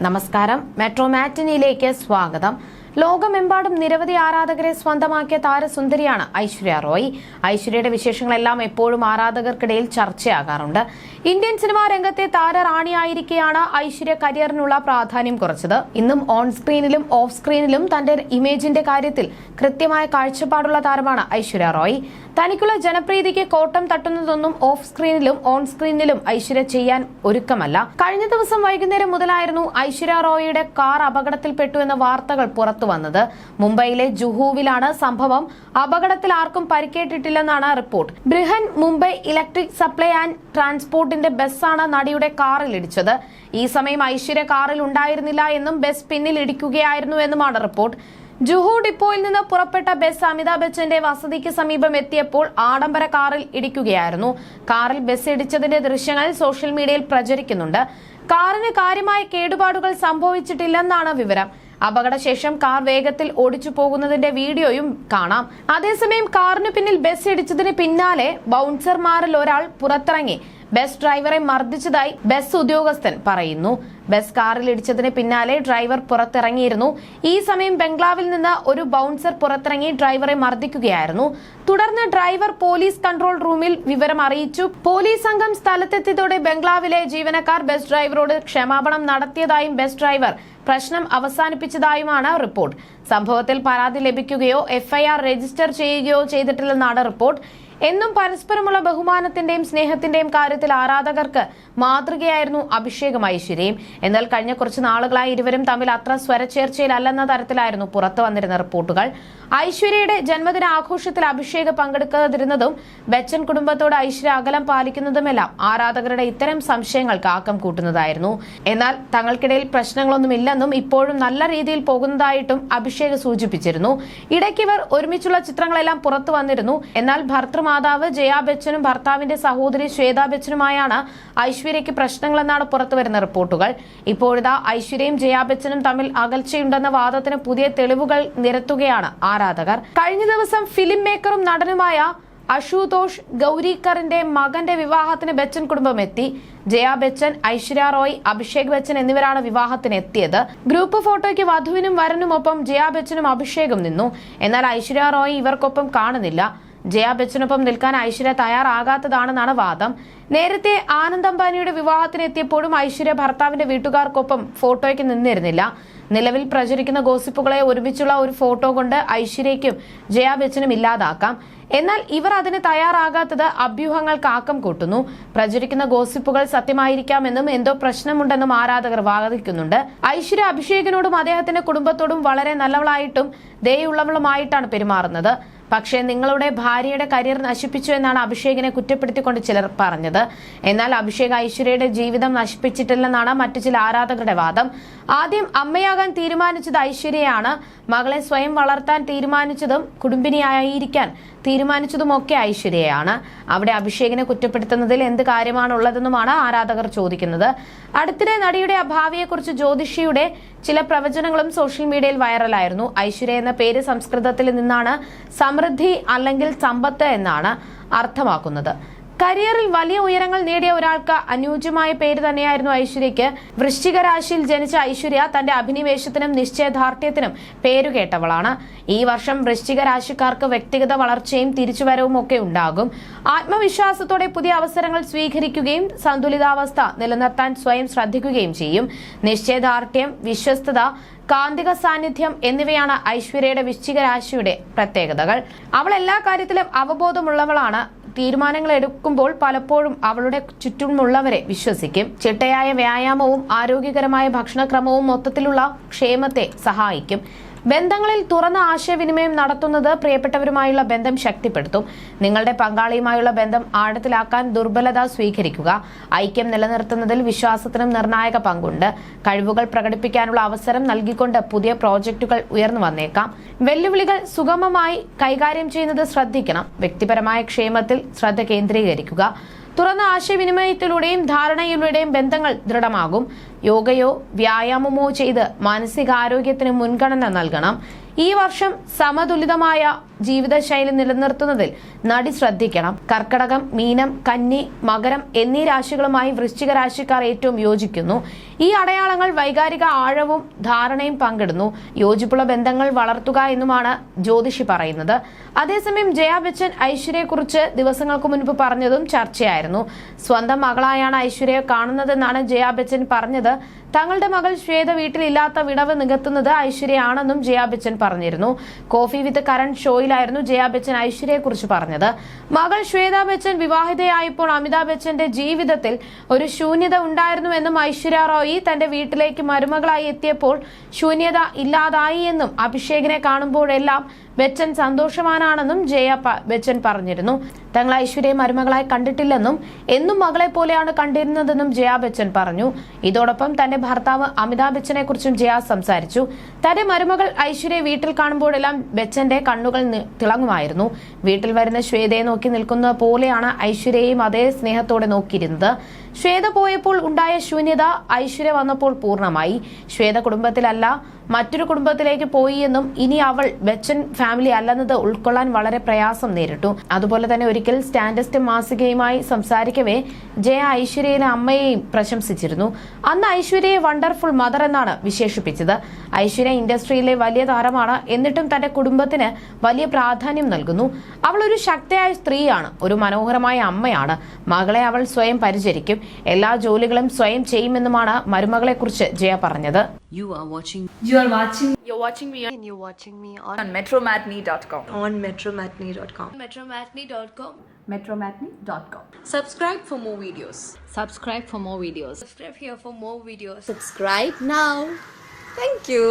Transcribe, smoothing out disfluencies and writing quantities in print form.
നമസ്കാരം. മെട്രോ മാറ്റിനിയിലേക്ക് സ്വാഗതം. ലോകമെമ്പാടും നിരവധി ആരാധകരെ സ്വന്തമാക്കിയ താരസുന്ദരിയാണ് ഐശ്വര്യ റോയ്. ഐശ്വര്യയുടെ വിശേഷങ്ങളെല്ലാം എപ്പോഴും ആരാധകർക്കിടയിൽ ചർച്ചയാകാറുണ്ട്. ഇന്ത്യൻ സിനിമാ രംഗത്തെ താരറാണിയായിരിക്കെയാണ് ഐശ്വര്യ കരിയറിനുള്ള പ്രാധാന്യം കുറച്ചത്. ഇന്നും ഓൺ സ്ക്രീനിലും ഓഫ് സ്ക്രീനിലും തന്റെ ഇമേജിന്റെ കാര്യത്തിൽ കൃത്യമായ കാഴ്ചപ്പാടുള്ള താരമാണ് ഐശ്വര്യ റോയ്. തനിക്കുള്ള ജനപ്രീതിക്ക് കോട്ടം തട്ടുന്നതൊന്നും ഓഫ് സ്ക്രീനിലും ഓൺ സ്ക്രീനിലും ഐശ്വര്യ ചെയ്യാൻ ഒരുക്കമല്ല. കഴിഞ്ഞ ദിവസം വൈകുന്നേരം മുതലായിരുന്നു ഐശ്വര്യ റോയിയുടെ കാർ അപകടത്തിൽപ്പെട്ടു എന്ന വാർത്തകൾ പുറത്തു വന്നത്. മുംബൈയിലെ ജുഹുവിലാണ് സംഭവം. അപകടത്തിൽ ആർക്കും പരിക്കേറ്റിട്ടില്ലെന്നാണ് റിപ്പോർട്ട്. Brihan Mumbai electric supply and ട്രാൻസ്പോർട്ടിന്റെ ബസ്സാണ് നടിയുടെ കാറിൽ ഇടിച്ചത്. ഈ സമയം ഐശ്വര്യ കാറിൽ ഉണ്ടായിരുന്നില്ല എന്നും ബസ് പിന്നിൽ ഇടിക്കുകയായിരുന്നു എന്നുമാണ് റിപ്പോർട്ട്. ജുഹു ഡിപ്പോയിൽ നിന്ന് പുറപ്പെട്ട ബസ് അമിതാഭ് ബച്ചന്റെ വസതിക്ക് സമീപം എത്തിയപ്പോൾ ആഡംബര കാറിൽ ഇടിക്കുകയായിരുന്നു. കാറിൽ ബസ് ഇടിച്ചതിന്റെ ദൃശ്യങ്ങൾ സോഷ്യൽ മീഡിയയിൽ പ്രചരിക്കുന്നുണ്ട്. കാറിന് കാര്യമായ കേടുപാടുകൾ സംഭവിച്ചിട്ടില്ലെന്നാണ് വിവരം. അപകടശേഷം കാർ വേഗത്തിൽ ഓടിച്ചു പോകുന്നതിന്റെ വീഡിയോയും കാണാം. അതേസമയം കാറിന് പിന്നിൽ ബസ് ഇടിച്ചതിന് പിന്നാലെ ബൗൺസർമാരിൽ ഒരാൾ പുറത്തിറങ്ങി ബസ് ഡ്രൈവറെ മർദ്ദിച്ചതായി ബസ് ഉദ്യോഗസ്ഥൻ പറയുന്നു. ബസ് കാറിൽ ഇടിച്ചതിന് പിന്നാലെ ഡ്രൈവർ പുറത്തിറങ്ങിയിരുന്നു. ഈ സമയം ബംഗ്ലാവിൽ നിന്ന് ഒരു ബൗൺസർ പുറത്തിറങ്ങി ഡ്രൈവറെ മർദ്ദിക്കുകയായിരുന്നു. തുടർന്ന് ഡ്രൈവർ പോലീസ് കൺട്രോൾ റൂമിൽ വിവരം അറിയിച്ചു. പോലീസ് സംഘം സ്ഥലത്തെത്തിയതോടെ ബംഗ്ലാവിലെ ജീവനക്കാർ ബസ് ഡ്രൈവറോട് ക്ഷമാപണം നടത്തിയതായും ബസ് ഡ്രൈവർ പ്രശ്നം അവസാനിപ്പിച്ചതായുമാണ് റിപ്പോർട്ട്. സംഭവത്തിൽ പരാതി ലഭിക്കുകയോ എഫ്ഐആർ രജിസ്റ്റർ ചെയ്യുകയോ ചെയ്തിട്ടില്ലെന്നാണ് റിപ്പോർട്ട്. എന്നും പരസ്പരമുള്ള ബഹുമാനത്തിന്റെയും സ്നേഹത്തിന്റെയും കാര്യത്തിൽ ആരാധകർക്ക് മാതൃകയായിരുന്നു അഭിഷേകും ഐശ്വര്യയും. എന്നാൽ കഴിഞ്ഞ കുറച്ച് നാളുകളായി ഇരുവരും തമ്മിൽ അത്ര സ്വരച്ചേർച്ചയിലല്ലെന്ന തരത്തിലായിരുന്നു പുറത്തു വന്നിരുന്ന റിപ്പോർട്ടുകൾ. ഐശ്വര്യയുടെ ജന്മദിന ആഘോഷത്തിൽ അഭിഷേക് പങ്കെടുക്കാതിരുന്നതും ബച്ചൻ കുടുംബത്തോട് ഐശ്വര്യ അകലം പാലിക്കുന്നതുമെല്ലാം ആരാധകരുടെ ഇത്തരം സംശയങ്ങൾക്ക് ആക്കം കൂട്ടുന്നതായിരുന്നു. എന്നാൽ തങ്ങൾക്കിടയിൽ പ്രശ്നങ്ങളൊന്നുമില്ലെന്നും ഇപ്പോഴും നല്ല രീതിയിൽ പോകുന്നതായിട്ടും അഭിഷേക് സൂചിപ്പിച്ചിരുന്നു. ഇടയ്ക്ക് ഇവർ ഒരുമിച്ചുള്ള ചിത്രങ്ങളെല്ലാം പുറത്തു വന്നിരുന്നു. എന്നാൽ ഭർത്തൃമാതാവ് ജയാ ബച്ചനും ഭർത്താവിന്റെ സഹോദരി ശ്വേതാ ബച്ചനുമായാണ് ഐശ്വര്യയ്ക്ക് പ്രശ്നങ്ങളെന്നാണ് പുറത്തുവരുന്ന റിപ്പോർട്ടുകൾ. ഇപ്പോഴിതാ ഐശ്വര്യയും ജയാ ബച്ചനും തമ്മിൽ അകൽച്ചയുണ്ടെന്ന വാദത്തിന് പുതിയ തെളിവുകൾ നിരത്തുകയാണ് ആരാധകർ. കഴിഞ്ഞ ദിവസം ഫിലിം മേക്കറും നടനുമായ അശുതോഷ് ഗൌരിക്കറിന്റെ മകന്റെ വിവാഹത്തിന് ബച്ചൻ കുടുംബം എത്തി. ജയാ ബച്ചൻ, ഐശ്വര്യ റോയ്, അഭിഷേക് ബച്ചൻ എന്നിവരാണ് വിവാഹത്തിന് എത്തിയത്. ഗ്രൂപ്പ് ഫോട്ടോയ്ക്ക് വധുവിനും വരനുമൊപ്പം ജയാ ബച്ചനും അഭിഷേകും നിന്നു. എന്നാൽ ഐശ്വര്യ റോയ് ഇവർക്കൊപ്പം കാണുന്നില്ല. ജയാ ബച്ചനൊപ്പം നിൽക്കാൻ ഐശ്വര്യ തയ്യാറാകാത്തതാണെന്നാണ് വാദം. നേരത്തെ ആനന്ദ് അംബാനിയുടെ വിവാഹത്തിന് എത്തിയപ്പോഴും ഐശ്വര്യ ഭർത്താവിന്റെ വീട്ടുകാർക്കൊപ്പം ഫോട്ടോയ്ക്ക് നിന്നിരുന്നില്ല. നിലവിൽ പ്രചരിക്കുന്ന ഗോസിപ്പുകളെ ഒരുമിച്ചുള്ള ഒരു ഫോട്ടോ കൊണ്ട് ഐശ്വര്യയ്ക്കും ജയാ ബച്ചനും ഇല്ലാതാക്കാം. എന്നാൽ ഇവർ അതിന് തയ്യാറാകാത്തത് അഭ്യൂഹങ്ങൾക്ക് ആക്കം കൂട്ടുന്നു. പ്രചരിക്കുന്ന ഗോസിപ്പുകൾ സത്യമായിരിക്കാമെന്നും എന്തോ പ്രശ്നമുണ്ടെന്നും ആരാധകർ വാദിക്കുന്നുണ്ട്. ഐശ്വര്യ അഭിഷേകിനോടും അദ്ദേഹത്തിന്റെ കുടുംബത്തോടും വളരെ നല്ലവളായിട്ടും ദയുള്ളവളുമായിട്ടാണ് പെരുമാറുന്നത്. പക്ഷേ നിങ്ങളുടെ ഭാര്യയുടെ കരിയർ നശിപ്പിച്ചു എന്നാണ് അഭിഷേകിനെ കുറ്റപ്പെടുത്തിക്കൊണ്ട് ചിലർ പറഞ്ഞത്. എന്നാൽ അഭിഷേക് ഐശ്വര്യയുടെ ജീവിതം നശിപ്പിച്ചിട്ടില്ലെന്നാണ് മറ്റു ചില ആരാധകരുടെ വാദം. ആദ്യം അമ്മയാകാൻ തീരുമാനിച്ചത് ഐശ്വര്യയാണ്. മകളെ സ്വയം വളർത്താൻ തീരുമാനിച്ചതും കുടുംബിനിയായിരിക്കാൻ തീരുമാനിച്ചതുമൊക്കെ ഐശ്വര്യയാണ്. അവിടെ അഭിഷേകിനെ കുറ്റപ്പെടുത്തുന്നതിൽ എന്ത് കാര്യമാണുള്ളതെന്നുമാണ് ആരാധകർ ചോദിക്കുന്നത്. അടുത്തിടെ നടിയുടെ ഭാവിയെക്കുറിച്ച് ജ്യോതിഷിയുടെ ചില പ്രവചനങ്ങളും സോഷ്യൽ മീഡിയയിൽ വൈറലായിരുന്നു. ഐശ്വര്യ എന്ന പേര് സംസ്കൃതത്തിൽ നിന്നാണ് സമൃദ്ധി അല്ലെങ്കിൽ സമ്പത്ത് എന്നാണ് അർത്ഥമാക്കുന്നത്. കരിയറിൽ വലിയ ഉയരങ്ങൾ നേടിയ ഒരാൾക്ക് അനുയോജ്യമായ പേര് തന്നെയായിരുന്നു ഐശ്വര്യയ്ക്ക്. വൃശ്ചിക രാശിയിൽ ജനിച്ച ഐശ്വര്യ തന്റെ അഭിനിവേശത്തിനും നിശ്ചയദാർഢ്യത്തിനും പേരുകേട്ടവളാണ്. ഈ വർഷം വൃശ്ചിക രാശിക്കാർക്ക് വ്യക്തിഗത വളർച്ചയും തിരിച്ചുവരവും ഒക്കെ ഉണ്ടാകും. ആത്മവിശ്വാസത്തോടെ പുതിയ അവസരങ്ങൾ സ്വീകരിക്കുകയും സന്തുലിതാവസ്ഥ നിലനിർത്താൻ സ്വയം ശ്രദ്ധിക്കുകയും ചെയ്യും. നിശ്ചയദാർഢ്യം, വിശ്വസ്തത, കാന്തിക സാന്നിധ്യം എന്നിവയാണ് ഐശ്വര്യയുടെ വൃശ്ചിക രാശിയുടെ പ്രത്യേകതകൾ. അവൾ എല്ലാ കാര്യത്തിലും അവബോധമുള്ളവളാണ്. തീരുമാനങ്ങൾ എടുക്കുമ്പോൾ പലപ്പോഴും അവളുടെ ചുറ്റുമുള്ളവരെ വിശ്വസിക്കും. ചിട്ടയായ വ്യായാമവും ആരോഗ്യകരമായ ഭക്ഷണക്രമവും മൊത്തത്തിലുള്ള ക്ഷേമത്തെ സഹായിക്കും. ബന്ധങ്ങളിൽ തുറന്ന ആശയവിനിമയം നടത്തുന്നത് പ്രിയപ്പെട്ടവരുമായുള്ള ബന്ധം ശക്തിപ്പെടുത്തും. നിങ്ങളുടെ പങ്കാളിയുമായുള്ള ബന്ധം ആഴത്തിലാക്കാൻ ദുർബലത സ്വീകരിക്കുക. ഐക്യം നിലനിർത്തുന്നതിൽ വിശ്വാസത്തിനും നിർണായക പങ്കുണ്ട്. കഴിവുകൾ പ്രകടിപ്പിക്കാനുള്ള അവസരം നൽകിക്കൊണ്ട് പുതിയ പ്രോജക്റ്റുകൾ ഉയർന്നു വന്നേക്കാം. വെല്ലുവിളികൾ സുഗമമായി കൈകാര്യം ചെയ്യുന്നത് ശ്രദ്ധിക്കണം. വ്യക്തിപരമായ ക്ഷേമത്തിൽ ശ്രദ്ധ കേന്ദ്രീകരിക്കുക. തുറന്ന ആശയവിനിമയത്തിലൂടെയും ധാരണയിലൂടെയും ബന്ധങ്ങൾ ദൃഢമാകും. യോഗയോ വ്യായാമമോ ചെയ്ത് മാനസികാരോഗ്യത്തിന് മുൻഗണന നൽകണം. ഈ വർഷം സമതുലിതമായ ജീവിതശൈലി നിലനിർത്തുന്നതിൽ നടി ശ്രദ്ധിക്കണം. കർക്കടകം, മീനം, കന്നി, മകരം എന്നീ രാശികളുമായി വൃശ്ചിക രാശിക്കാർ ഏറ്റവും യോജിക്കുന്നു. ഈ അടയാളങ്ങൾ വൈകാരിക ആഴവും ധാരണയും പങ്കിടുന്നു. യോജിപ്പുള്ള ബന്ധങ്ങൾ വളർത്തുക എന്നുമാണ് ജ്യോതിഷി പറയുന്നത്. അതേസമയം ജയ ബച്ചൻ ഐശ്വര്യയെക്കുറിച്ച് ദിവസങ്ങൾക്ക് മുൻപ് പറഞ്ഞതും ചർച്ചയായിരുന്നു. സ്വന്തം മകളായാണ് ഐശ്വര്യയെ കാണുന്നതെന്നാണ് ജയ ബച്ചൻ പറഞ്ഞത്. തങ്ങളുടെ മകൾ ശ്വേത വീട്ടിലില്ലാത്ത വിടവ് നികത്തുന്നത് ഐശ്വര്യയാണെന്നും ജയ ബച്ചൻ പറഞ്ഞിരുന്നു. കോഫി വിത്ത് കരൺ ഷോയിലായിരുന്നു ജയ ബച്ചൻ ഐശ്വര്യയെക്കുറിച്ച് പറഞ്ഞത്. മകൾ ശ്വേത ബച്ചൻ വിവാഹിതയായപ്പോൾ അമിതാഭ് ബച്ചന്റെ ജീവിതത്തിൽ ഒരു ശൂന്യത ഉണ്ടായിരുന്നുവെന്നും ഐശ്വര്യ റോയി തന്റെ വീട്ടിലേക്ക് മരുമകളായി എത്തിയപ്പോൾ ശൂന്യത ഇല്ലാതായി എന്നും അഭിഷേകിനെ കാണുമ്പോഴെല്ലാം ബച്ചൻ സന്തോഷവാനാണെന്നും ജയ ബച്ചൻ പറഞ്ഞിരുന്നു. തങ്ങൾ ഐശ്വര്യയെ മരുമകളായി കണ്ടിട്ടില്ലെന്നും എന്നും മകളെ പോലെയാണ് കണ്ടിരുന്നതെന്നും ജയ ബച്ചൻ പറഞ്ഞു. ഇതോടൊപ്പം തന്റെ ഭർത്താവ് അമിതാഭ് ബച്ചനെ കുറിച്ചും ജയ സംസാരിച്ചു. തന്റെ മരുമകൾ ഐശ്വര്യയെ വീട്ടിൽ കാണുമ്പോഴെല്ലാം ബച്ചന്റെ കണ്ണുകൾ തിളങ്ങുമായിരുന്നു. വീട്ടിൽ വരുന്ന ശ്വേതയെ നോക്കി നിൽക്കുന്ന പോലെയാണ് ഐശ്വര്യയെയും അതേ സ്നേഹത്തോടെ നോക്കിയിരുന്നത്. ശ്വേത പോയപ്പോൾ ഉണ്ടായ ശൂന്യത ഐശ്വര്യ വന്നപ്പോൾ പൂർണ്ണമായി. ശ്വേത കുടുംബത്തിലല്ല, മറ്റൊരു കുടുംബത്തിലേക്ക് പോയി എന്നും ഇനി അവൾ ബച്ചൻ ഫാമിലി അല്ലെന്നത് ഉൾക്കൊള്ളാൻ വളരെ പ്രയാസം നേരിട്ടു. അതുപോലെ തന്നെ ഒരിക്കൽ സ്റ്റാൻഡസ്റ്റ് മാസികയുമായി സംസാരിക്കവേ ജയ ഐശ്വര്യയിലെ അമ്മയെയും പ്രശംസിച്ചിരുന്നു. അന്ന് ഐശ്വര്യയെ വണ്ടർഫുൾ മദർ എന്നാണ് വിശേഷിപ്പിച്ചത്. ഐശ്വര്യ ഇൻഡസ്ട്രിയിലെ വലിയ താരമാണ്. എന്നിട്ടും തന്റെ കുടുംബത്തിന് വലിയ പ്രാധാന്യം നൽകുന്നു. അവൾ ഒരു ശക്തിയായ സ്ത്രീയാണ്, ഒരു മനോഹരമായ അമ്മയാണ്. മകളെ അവൾ സ്വയം പരിചരിക്കും, എല്ലാ ജോലികളും സ്വയം ചെയ്യുമെന്നുമാണ് മരുമകളെ കുറിച്ച് ജയ പറഞ്ഞത്. You're watching me and you're watching me on metromatney.com. on metromatney.com. metromatney.com. Subscribe for more videos. Subscribe for more videos. Subscribe here for more videos. Subscribe now. Thank you.